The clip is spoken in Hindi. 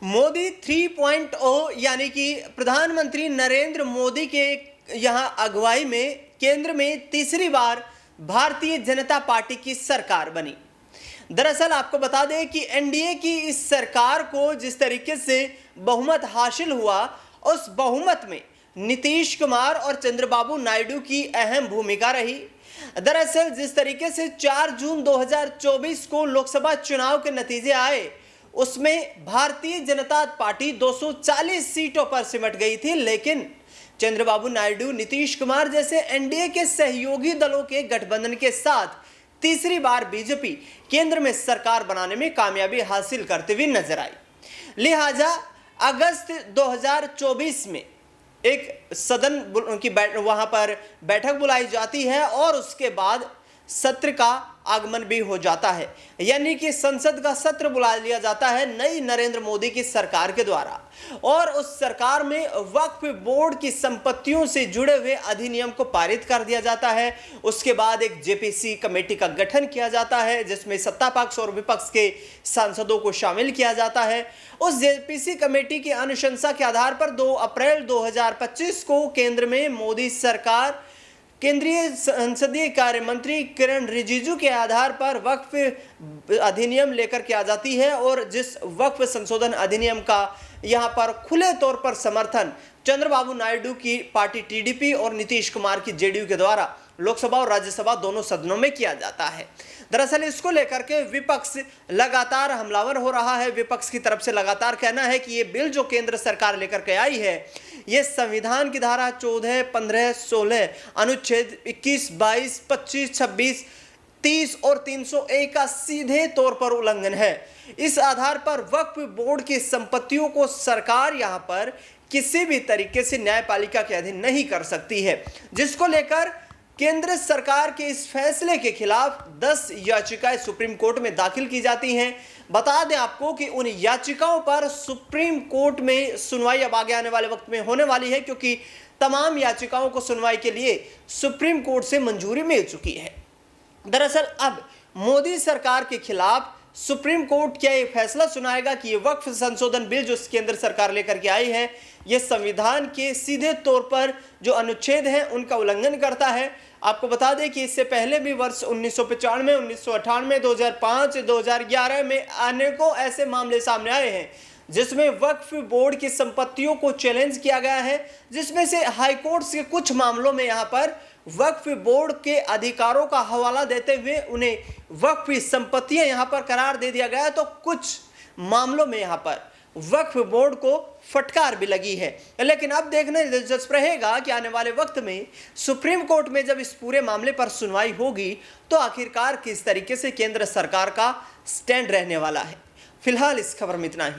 मोदी 3.0 यानी कि प्रधानमंत्री नरेंद्र मोदी के यहां अगुवाई में केंद्र में तीसरी बार भारतीय जनता पार्टी की सरकार बनी। दरअसल आपको बता दें कि एनडीए की इस सरकार को जिस तरीके से बहुमत हासिल हुआ, उस बहुमत में नीतीश कुमार और चंद्रबाबू नायडू की अहम भूमिका रही। दरअसल जिस तरीके से 4 जून 2024 को लोकसभा चुनाव के नतीजे आए, उसमें भारतीय जनता पार्टी 240 सीटों पर सिमट गई थी, लेकिन चंद्रबाबू नायडू, नीतीश कुमार जैसे एनडीए के सहयोगी दलों के गठबंधन के साथ तीसरी बार बीजेपी केंद्र में सरकार बनाने में कामयाबी हासिल करते हुए नजर आई। लिहाजा अगस्त 2024 में एक सदन की वहां पर बैठक बुलाई जाती है और उसके बाद सत्र का आगमन भी हो जाता है, यानी कि संसद का सत्र बुला लिया जाता है नई नरेंद्र मोदी की सरकार के द्वारा। और उस सरकार में वक्फ बोर्ड की संपत्तियों से जुड़े हुए अधिनियम को पारित कर दिया जाता है। उसके बाद एक जेपीसी कमेटी का गठन किया जाता है, जिसमें सत्ता पक्ष और विपक्ष के सांसदों को शामिल किया जाता है। उस जेपीसी कमेटी की अनुशंसा के आधार पर 2 अप्रैल 2025 को केंद्र में मोदी सरकार केंद्रीय संसदीय कार्य मंत्री किरण रिजिजू के आधार पर वक्फ अधिनियम लेकर के आ जाती है। और जिस वक्फ संशोधन अधिनियम का यहां पर खुले तौर पर समर्थन चंद्रबाबू नायडू की पार्टी टीडीपी और नीतीश कुमार की जेडीयू के द्वारा लोकसभा और राज्यसभा दोनों सदनों में किया जाता है। दरअसल इसको लेकर के विपक्ष लगातार हमलावर हो रहा है। विपक्ष की तरफ से लगातार कहना है कि ये बिल जो केंद्र सरकार लेकर के आई है, ये संविधान की धारा 14, 15, 16, अनुच्छेद 21, 22, 25, 26, 30 और 301 का सीधे तौर पर उल्लंघन है। इस आधार पर वक्फ बोर्ड की संपत्तियों को सरकार यहां पर किसी भी तरीके से न्यायपालिका के अधीन नहीं कर सकती है, जिसको लेकर केंद्र सरकार के इस फैसले के खिलाफ 10 याचिकाएं सुप्रीम कोर्ट में दाखिल की जाती हैं। बता दें आपको कि उन याचिकाओं पर सुप्रीम कोर्ट में सुनवाई अब आगे आने वाले वक्त में होने वाली है, क्योंकि तमाम याचिकाओं को सुनवाई के लिए सुप्रीम कोर्ट से मंजूरी मिल चुकी है। दरअसल अब मोदी सरकार के खिलाफ सुप्रीम कोर्ट क्या ये फैसला सुनाएगा कि ये वक्फ संशोधन बिल जो केंद्र सरकार लेकर के आई है, ये संविधान के सीधे तौर पर जो अनुच्छेद हैं उनका उल्लंघन करता है। आपको बता दें कि इससे पहले भी वर्ष 1995, 1998, 2005, 2011 में अनेकों ऐसे मामले सामने आए हैं जिसमें वक्फ बोर्ड की संपत्तियों को चैलेंज किया गया है, जिसमें से हाईकोर्ट के कुछ मामलों में यहाँ पर वक्फ बोर्ड के अधिकारों का हवाला देते हुए उन्हें वक्फ संपत्तियां यहाँ पर करार दे दिया गया। तो कुछ मामलों में यहाँ पर वक्फ बोर्ड को फटकार भी लगी है। लेकिन अब देखने दिलचस्प रहेगा कि आने वाले वक्त में सुप्रीम कोर्ट में जब इस पूरे मामले पर सुनवाई होगी तो आखिरकार किस तरीके से केंद्र सरकार का स्टैंड रहने वाला है। फिलहाल इस खबर में इतना ही।